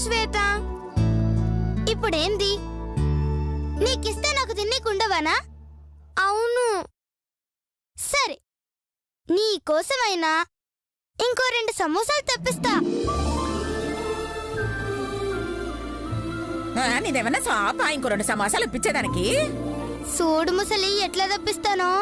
శ్వేత. ఇప్పుడేంది? నీకిస్తే నాకు తిన్నీకుండవనా? అవును. సరే, నీకోసమైనా ఇంకో 2 సమోసాలు తెప్పిస్తా. నీదేమన్నా షాపా ఇంకో 2 సమోసాలు ఇప్పించేదానికి? సూడు ముసలి, ఎట్లా తెప్పిస్తానో.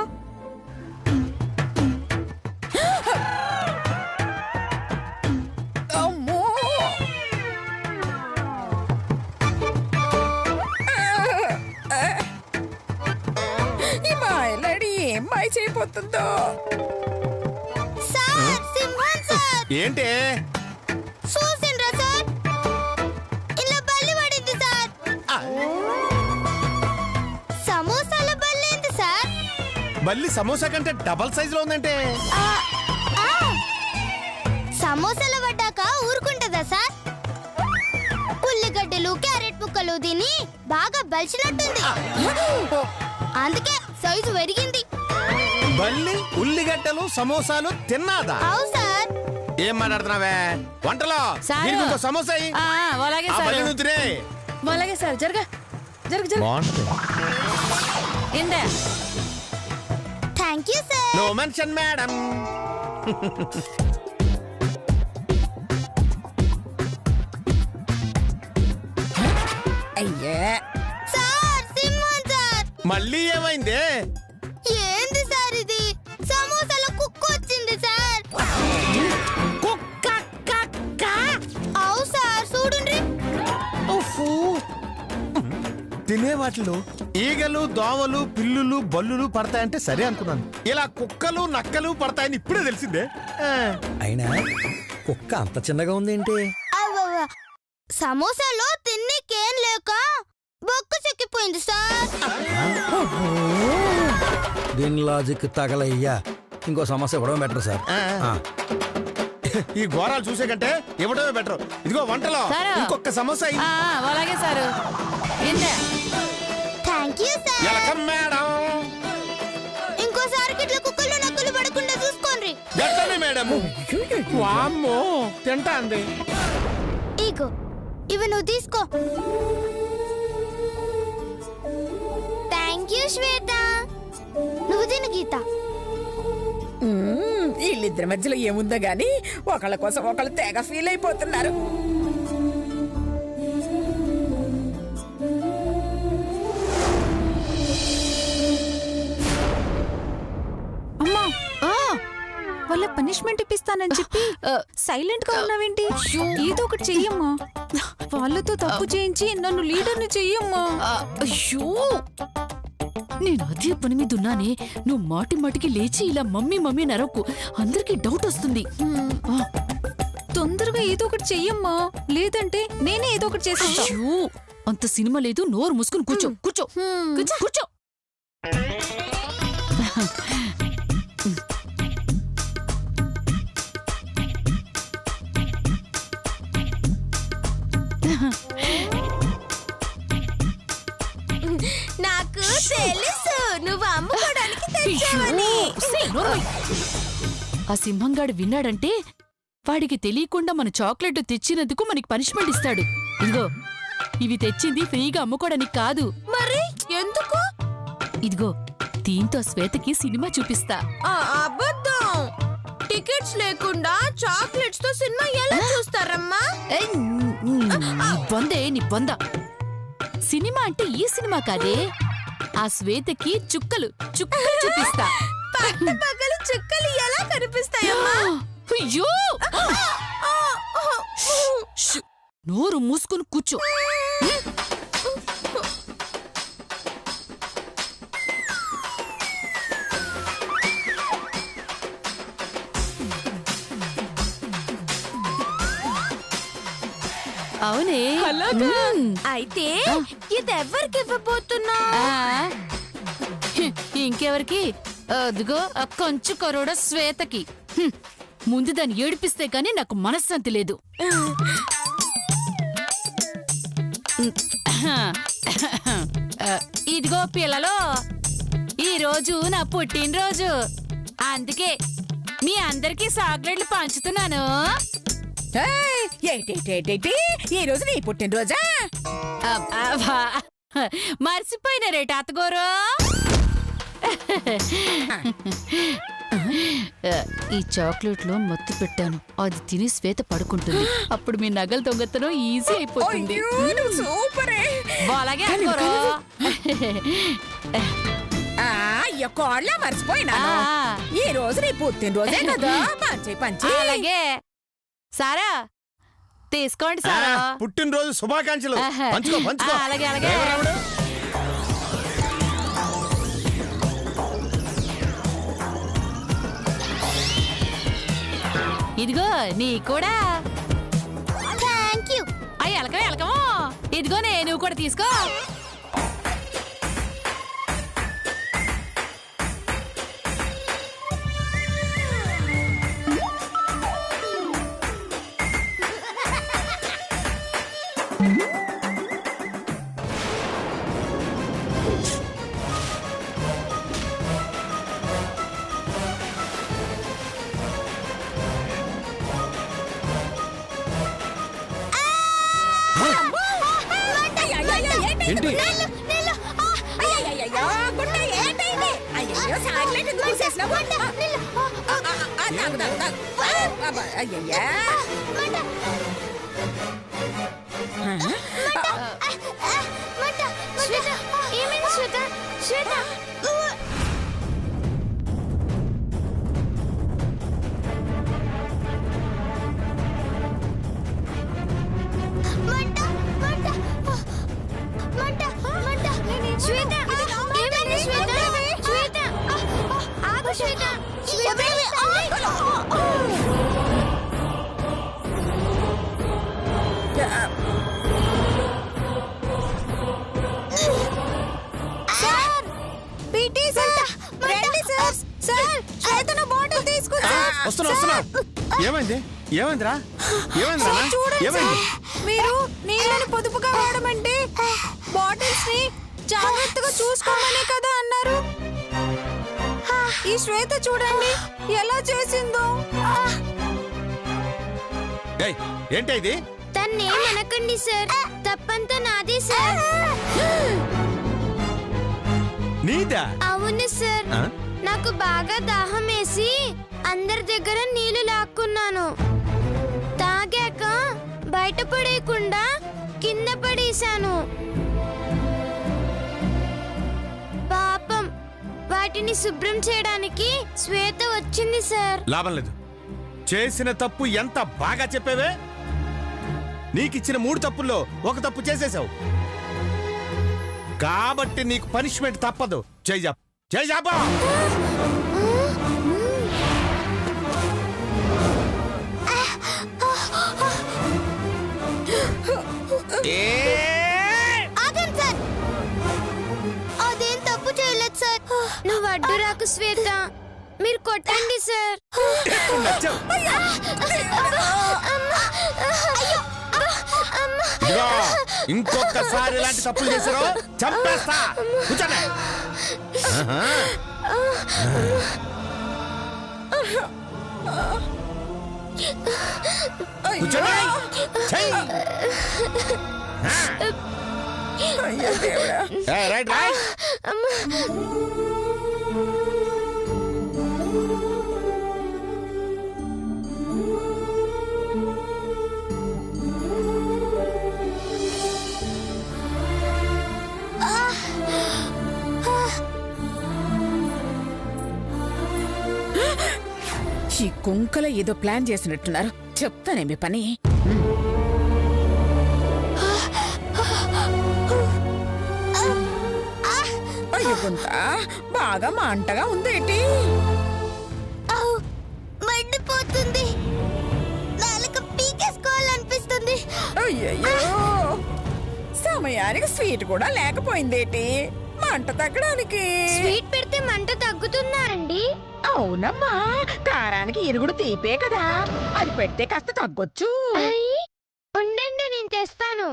అయిపోతుందో. ఏంటి చూసిండ్రా సార్, ఇలా బల్లి పడింది సార్. సమోసాల బల్లి ఏంటి సార్? బల్లి సమోసా కంటే డబల్ సైజ్ లో ఉందంటే. సమోసాల పడ్డాక ఊరుకుంటదా సార్? ఉల్లిగడ్డలు క్యారెట్ ముక్కలు తిని బాగా బలిచినట్టుంది, అందుకే సైజు పెరిగింది. బల్లి ఉల్లిగడ్డలు సమోసాలు తిన్నాదా? అవు సార్. ఏం మాట్లాడుతున్నావే? వంటలో సమోసా అలాగే సార్. జరగ thank you sir. No mention madam. అయ్యే సార్, సింహం సార్. మళ్ళీ ఏమైంది? ఏంది సార్ ఇది? సమోసాలో కుక్క వచ్చింది సార్. అవు సార్, చూడండి. తినే వాటిలో ఈగలు దోమలు పిల్లులు బల్లులు పడతాయంటే సరే అనుకున్నాను. ఇలా కుక్కలు నక్కలు పడతాయని ఇప్పుడే తెలిసిందే. అయినా కుక్క అంత చిన్నగా ఉందేంటి? సమోసాలో తిన్నీకేం లేక బొక్క చెక్కిపోయింది సార్. దీని లాజిక్ తగలయ్యా. ఇంకో సమస్య ఇవ్వడం బెటర్ సార్. ఈ ఘోరాలు చూసే కంటే ఇవ్వడమే బెటర్. ఇదిగో వంటలో ఇంకొక సమోసా. అలాగే sir. Thank you sir. Welcome madam. ఇంకోసారికి ఇట్లా కుక్కలు నక్కలు పడకుండా చూసుకోండి. గట్టనే మేడం. వామ్మో, తింటా అంది. ఇగో ఇవి నువ్వు తీసుకో. Thank you Shweta. నువ్వు తిను గీత. వీళ్ళిద్దరి మధ్యలో ఏముందో గాని ఒకళ్ళ కోసం ఒకళ్ళు తెగ ఫీల్ అయిపోతున్నారు. అమ్మా, వాళ్ళ పనిష్మెంట్ ఇప్పిస్తానని చెప్పి సైలెంట్ గా ఉన్నావేంటి? ఏదో ఒకటి చెయ్యమ్మా. వాళ్ళతో తప్పు చేయించి నన్ను లీడర్ని చెయ్యమ్మా. అయ్యో, నేను అదే పని మీద ఉన్నానే. నువ్వు మాటి మాటికి లేచి ఇలా మమ్మీ మమ్మీ నరకు, అందరికి డౌట్ వస్తుంది. తొందరగా ఏదో ఒకటి చెయ్యమ్మా, లేదంటే నేనే ఏదో ఒకటి చేసేస్తా. అయ్యో, అంత సినిమా లేదు. నోరు మూసుకుని కూర్చో కూర్చో కూర్చో. నాకు తెలుసు నువ్వు అమ్ముకోవడానికి తెచ్చావని. ఆ సింహంగాడు విన్నాడంటే వాడికి తెలియకుండా మన చాక్లెట్ తెచ్చినందుకు మనకి పనిష్మెంట్ ఇస్తాడు. ఇదిగో, ఇవి తెచ్చింది ఫ్రీగా అమ్ముకోవడానికి కాదు. మరి ఎందుకు? ఇదిగో, దీంతో శ్వేతకి సినిమా చూపిస్తా. అబద్ధం. టికెట్స్ లేకుండా చాక్లెట్స్ తో సినిమా ఎలా చూస్తారమ్మా? నీ బొంద. సినిమా అంటే ఈ సినిమా కాదే. ఆ శ్వేతకి చుక్కలు చుక్కలు చూపిస్తా. పగలు చుక్కలు ఎలా కనిపిస్తాయమ్మా? అయ్యో, నోరు మూసుకుని కూర్చో. అవునే, అయితే ఇది ఎవరికి ఇవ్వబోతున్నా? ఇంకెవరికి? అదిగో కొంచెం కరోడ శ్వేతకి. ముందు దాన్ని ఏడిపిస్తే గానీ నాకు మనశ్శాంతి లేదు. ఇదిగో పిల్లలు, ఈ రోజు నా పుట్టినరోజు, అందుకే మీ అందరికీ చాక్లెట్లు పంచుతున్నాను. ఏంటి ఈ రోజు నీ పుట్టినరోజా? అబ్బా, మర్చిపోయినారేట అత్తగోరు. ఈ చాక్లెట్ లో మత్తు పెట్టాను, అది తిని శ్వేత పడుకుంటుంది. అప్పుడు మీ నగలు దొంగతనం ఈజీ అయిపోతుంది. అయ్యో, నువ్వు సూపరే. అలాగే అత్తగోరు. అయ్యో కోళ్ళ మర్చిపోయినా. ఈ రోజు నీ పుట్టినరోజే కదా. పంచి అలాగే. సారా తీసుకోండి సారా. పుట్టినరోజు శుభాకాంక్షలు. పంచుకో పంచుకో. అలాగే అలాగే. ఇదిగో నీ కూడా. Thank you. అయ్యి ఎలకమో ఎలకమో. ఇదిగో నువ్వు కూడా తీసుకో. ఏంటి? వస్తున్నా. ఏమైంది? ఏమైందిరా? ఏమైంది? మీరు నీళ్ళని పొదుపుగా వాడమంటే బాటిల్స్ ని జాగ్రత్తగా చూసుకోమనే కదా అన్నారు. ఈ శ్వేత చూడండి ఎలా చేసిందో. ఏంటి ఇది? తన్నేమనకండి సార్, తప్పంతా నాదే సార్. నీదా? అవును సార్, నాకు బాగా దాహం వేసి అందరి దగ్గర నీళ్లు లాక్కున్నాను. తాగాక బయట పడేయకుండా కింద పడేశాను. పాపం వాటిని శుభ్రం చేయడానికి శ్వేత వచ్చింది సార్. లాభం లేదు. చేసిన తప్పు ఎంత బాగా చెప్పేవే. నీకిచ్చిన 3 తప్పుల్లో ఒక తప్పు చేసేసావు కాబట్టి నీకు పనిష్మెంట్ తప్పదు. జైజాబా. అదేం తప్పు చేయలేదు సార్. నువ్వు అడ్డు రాకు శ్వేత, మీరు కొట్టండి సార్. ఇంకొకసారి ఇలాంటి తప్పులు చేశారో చంపేస్తా. కూర్చోండి. Right right. ఈ కుంకల ఏదో ప్లాన్ చేసినట్టున్నారు. చెప్తానేమి పని. అయ్యో కొంత బాగా మంటగా ఉందేటి. మండిపోతుంది, నాలుక పీకేసుకోవాలనిపిస్తుంది. అయ్యయ్యో, సమయానికి స్వీట్ కూడా లేకపోయిందేటి మంట తగ్గడానికి. స్వీట్ పెడితే మంట తగ్గుతుందా అండి? అవునమ్మా, కారానికి ఇరుగుడు తీపే కదా, అది పెడితే కాస్త తగ్గొచ్చు. ఉండండి, నేను తెస్తాను.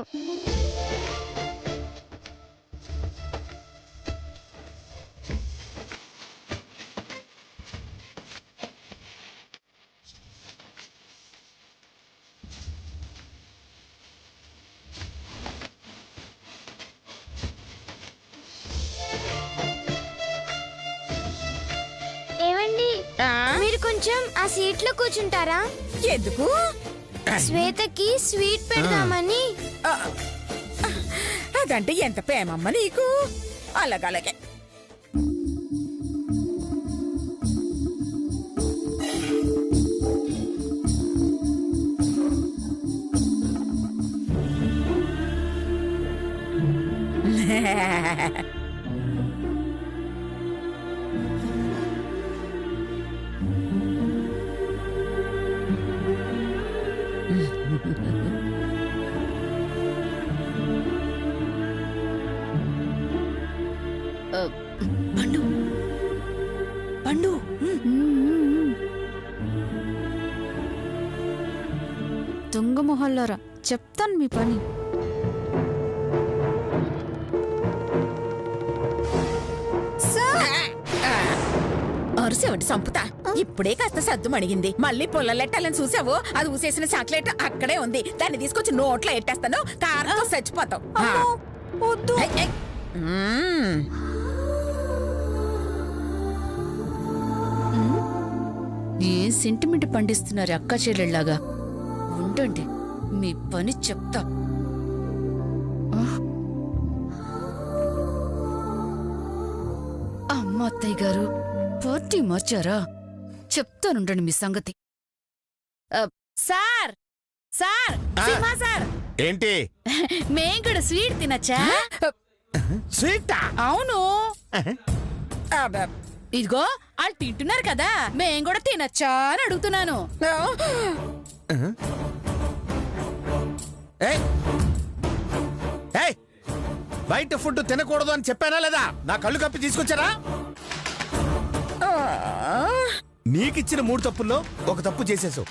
కొంచెం ఆ సీట్ లో కూర్చుంటారా? ఎందుకు? శ్వేతకి స్వీట్ పెడదామని. అదంటే ఎంత ప్రేమమ్మ నీకు. అలాగే పండు పండు దొంగ మొహల్లారా, చెప్తాను మీ పని. అరుసేవంటి సంపుతా. ఇప్పుడే కాస్త సద్దు మణిగింది. మళ్ళీ పొల్లలెట్టాలని చూసావు, అది ఊసేసిన చాక్లెట్ అక్కడే ఉంది. దాన్ని తీసుకొచ్చి నోట్లో ఎట్టేస్తాను, కారంతో చచ్చిపోతావు. ఏయ్, ఏయ్. ఏ సెంటిమెంట్ పండిస్తున్నారు అక్క చెల్లెళ్ళలాగా. ఉండండి, మీ పని చెప్తా. అమ్మ అత్తయ్య గారు, పార్టీ మార్చారా? చెప్తానుండండి మీ సంగతి. సార్ సార్ సింహా సార్, ఏంటి మేం కూడా స్వీట్ తినచ్చా? స్వీటా? అవును. ఇదిగో వాళ్ళు తింటున్నారు కదా, మేం కూడా తినచ్చా అని అడుగుతున్నాను. ఏయ్! ఏయ్! బయట ఫుడ్ తినకూడదు అని చెప్పానా లేదా? నా కళ్ళు కప్పి తీసుకొచ్చారా? నీకిచ్చిన 3 తప్పుల్లో ఒక తప్పు చేసేసావు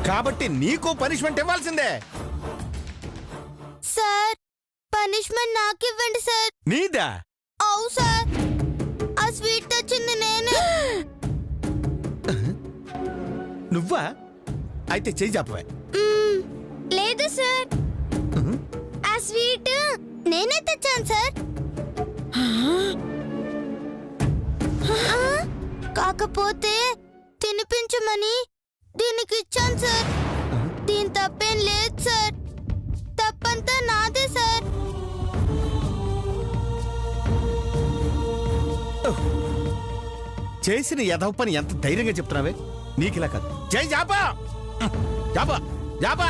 కాబట్టి నీకు పనిష్మెంట్ ఇవ్వాల్సిందే. సార్, పనిష్మెంట్ నాకు ఇవ్వండి సార్. నీదా? అవు సార్, ఆ స్వీట్ తెచ్చింది నేనే. నువ్వా? అయితే చెయ్యి చెప్పవే. లేదు సార్, ఆ స్వీట్ నేనే తెచ్చాను సార్. కాకపోతే తినిపించమని దీనికి ఇచ్చాను సార్. దీని తప్పేం లేదు సార్, తప్పంతా నాదే సార్. చేసిన యదవ పని ఎంత ధైర్యంగా చెప్తున్నావే. నీకు ఇలా కాదు. జై జాపా జాపా జాపా.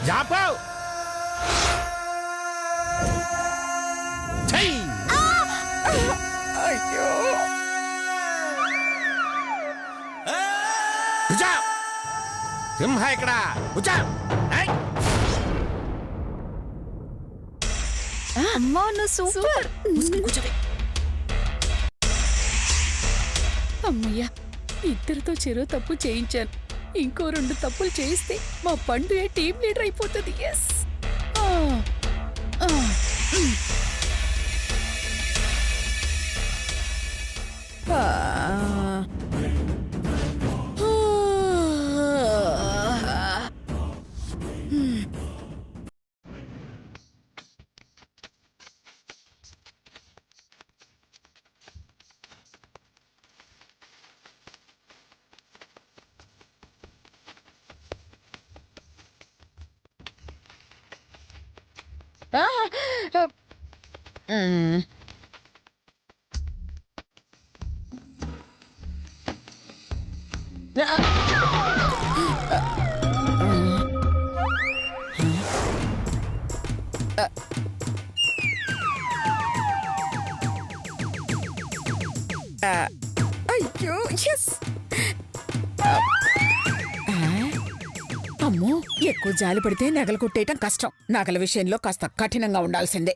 జాపా. సింహ ఇక్కడ కూర్చో. అమ్మా, నువ్వు సూపర్. అమ్మయ్యా, ఇద్దరితో చెరో తప్పు చేయించాను. ఇంకో 2 తప్పులు చేయిస్తే మా పండు టీం లీడర్ అయిపోతుంది. ఎస్. అయ్యో, ఎస్. అమ్మో, ఎక్కువ జాలి పడితే నగలు కొట్టేయటం కష్టం. నగల విషయంలో కాస్త కఠినంగా ఉండాల్సిందే.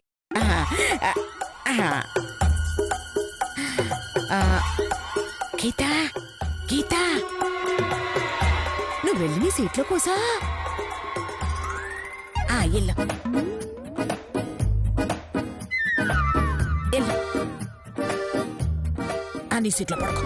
గీతా, గీతా, నువ్వు వెళ్ళి నీ సీట్లో కూసా. ఇల్లు ఇల్లు నీ సీట్లో పడుకో.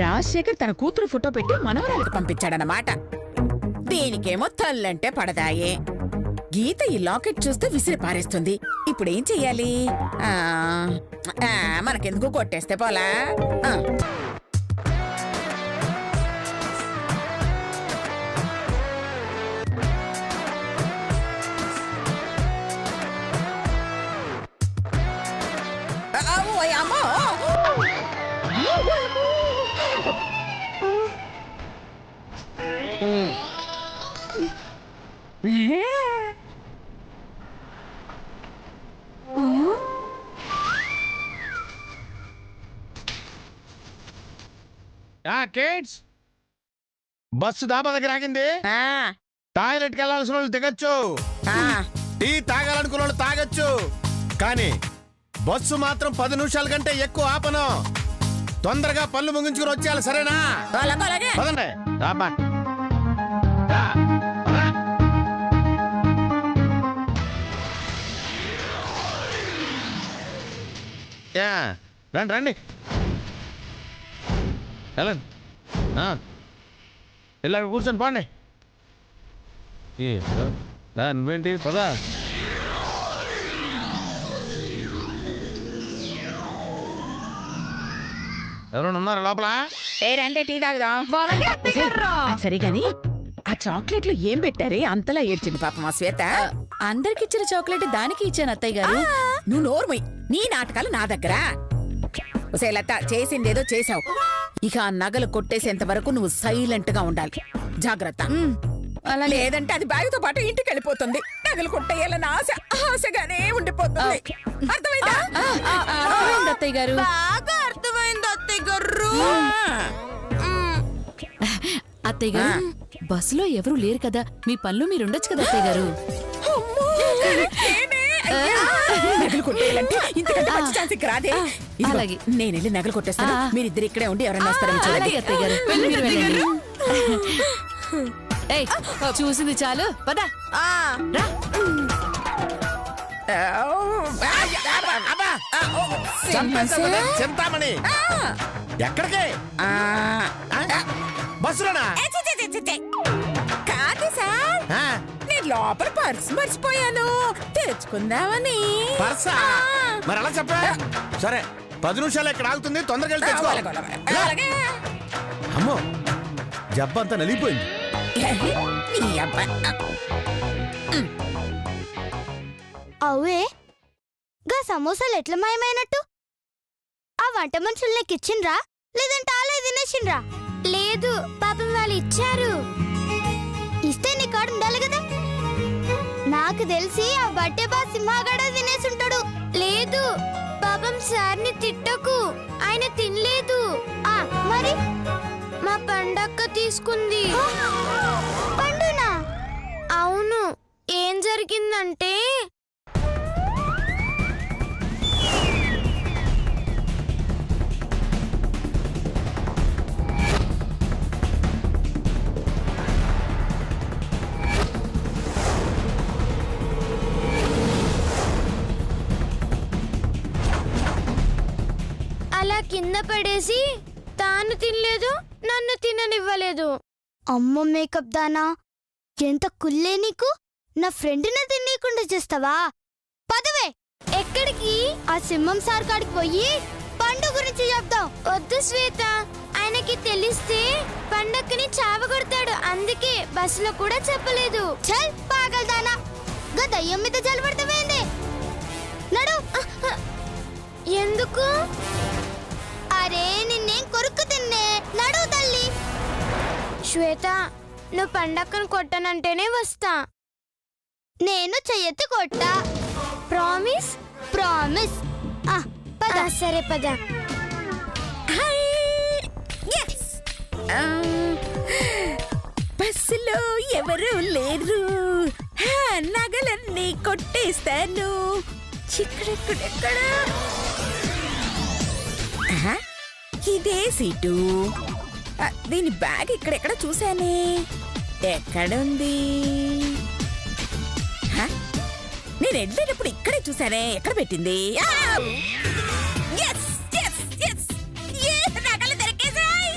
రాజశేఖర్ తన కూతురు ఫోటో పెట్టి మనవరాలకు పంపించాడనమాట. దీనికేమో తల్లంటే పడదాయే. గీత ఈ లాకెట్ చూస్తే విసిరి పారేస్తుంది. ఇప్పుడేం చెయ్యాలి? మనకెందుకు కొట్టేస్తే పోలా. కిడ్స్, బస్సు డాబా దగ్గర ఆగింది. టాయిలెట్కి వెళ్ళాల్సిన వాళ్ళు దిగచ్చు, టీ తాగాలనుకున్న వాళ్ళు తాగొచ్చు. కానీ బస్సు మాత్రం 10 నిమిషాల కంటే ఎక్కువ ఆపను. తొందరగా పళ్ళు ముగించుకుని వచ్చేయాలి, సరేనా? పదండి. రండి రండి, వెళ్ళండి. ఇలాగ కూర్చొని పోండి. నువ్వేంటి పదా. ఎవరైనా ఉన్నారా లోపల? రండి టీ తాగుదాం. సరే గాని ఆ చాక్లెట్లు ఏం పెట్టారే అంతలా ఏడ్చింది పాపం ఆ శ్వేత. అందరికిచ్చిన చాక్లెట్ దానికి ఇచ్చాను అత్తయ్య గారు. నువ్వు నోర్మై, నీ నాటకాలు నా దగ్గర. లత, చేసిందేదో చేసావు. ఇక ఆ నగలు కొట్టేసేంత వరకు నువ్వు సైలెంట్ గా ఉండాలి. జాగ్రత్త. అలా లేదంటే అది బ్యాగుతో పాటు ఇంటికి వెళ్ళిపోతుంది. నగలు కొట్టేయాలని ఆశగానే ఉండిపోతుంది. అర్థమైందా? అర్థమైంది అత్తయ్య గారు. బాగా అర్థమైంది అత్తయ్య గారు. అత్తయ్య గారు, బస్సులో ఎవరు లేరు కదా, మీ పనులు మీరుండొచ్చు కదా అత్తయ్య గారు. నగలు కొట్టేయాలంటే ఇంతకంటే మంచి ఛాన్స్ ఇక్కడ రాదే. అలాగే. నేను వెళ్ళి నగలు కొట్టేస్తాను, మీరిద్దరు ఇక్కడే ఉండి ఎవరైనా వస్తారని చూడండి. అత్తయ్య గారు, మీరు వెళ్ళండి. ఏయ్, చూసింది చాలు, పద. చింతామణి, ఎక్కడికి? బస్సులోనా? కాదు సార్, నేను లోపల పర్స్ మర్చిపోయాను, తెచ్చుకుందామని. పర్సా? మరి అలా చెప్పా. సరే, 10 నిమిషాలు ఇక్కడ ఆగుతుంది, తొందరగా వెళ్ళి తెచ్చుకో. అమ్మో, జబ్బంతా నలిగిపోయింది. అవే గా సమోసాలు ఎట్లా మాయమైనట్టు? ఆ వంట మనుషులు నీకు ఇచ్చిండ్రా, లేదంటే అలా తినేసిండ్రా? లేదు పాపం, వాళ్ళు ఇచ్చారు. ఇస్తే నీ కాడు ఉండాలి కదా. నాకు తెలిసి ఆ బట్టే బా సింహాగడ తినేసుంటాడు. లేదు పాపం, సార్ని తిట్టకు, ఆయన తినలేదు. మరి మా పండక్క తీసుకుంది. పండునా? అవును. ఏం జరిగిందంటే అలా కింద పడేసి తాను తినలేదు, నన్ను తిననివ్వలేదు. అమ్మ మేకప్ దానా, ఎంత కుల్లే నీకు! నా ఫ్రెండ్ని తినకుండా చేస్తావా? పదవే. ఎక్కడికి? ఆ సింహం సార్ కాడికి పోయి పండు గురించి చెప్తాం. వద్దు శ్వేత, ఆయనకి తెలిస్తే పండక్కని చావగొడతాడు. అందుకే బస్సులో కూడా చెప్పలేదు. చల్ పాగల్దానా, గా దయ్యం మీద జలబడతావేంది? నడు. ఎందుకు? అరే, నిన్నేం కొరుక్కు తిన్నే. నడు తల్లి. శ్వేత, నువ్వు పండక్కను కొట్టనంటేనే వస్తా. నేను చెయ్యెత్తి కొట్టా. ప్రామిస్? ప్రామిస్. పద. సరే పద. బస్సులో ఎవరు లేరు, నగలన్నీ కొట్టేస్తాను. ఇక్కడెక్కడెక్కడ ఇదే సీటు. దీని బ్యాగ్ ఇక్కడెక్కడ చూసానే, ఎక్కడుంది? నేను వెళ్ళేటప్పుడు ఇక్కడే చూసానే, ఎక్కడ పెట్టింది? నగలు దొరికేసాయి.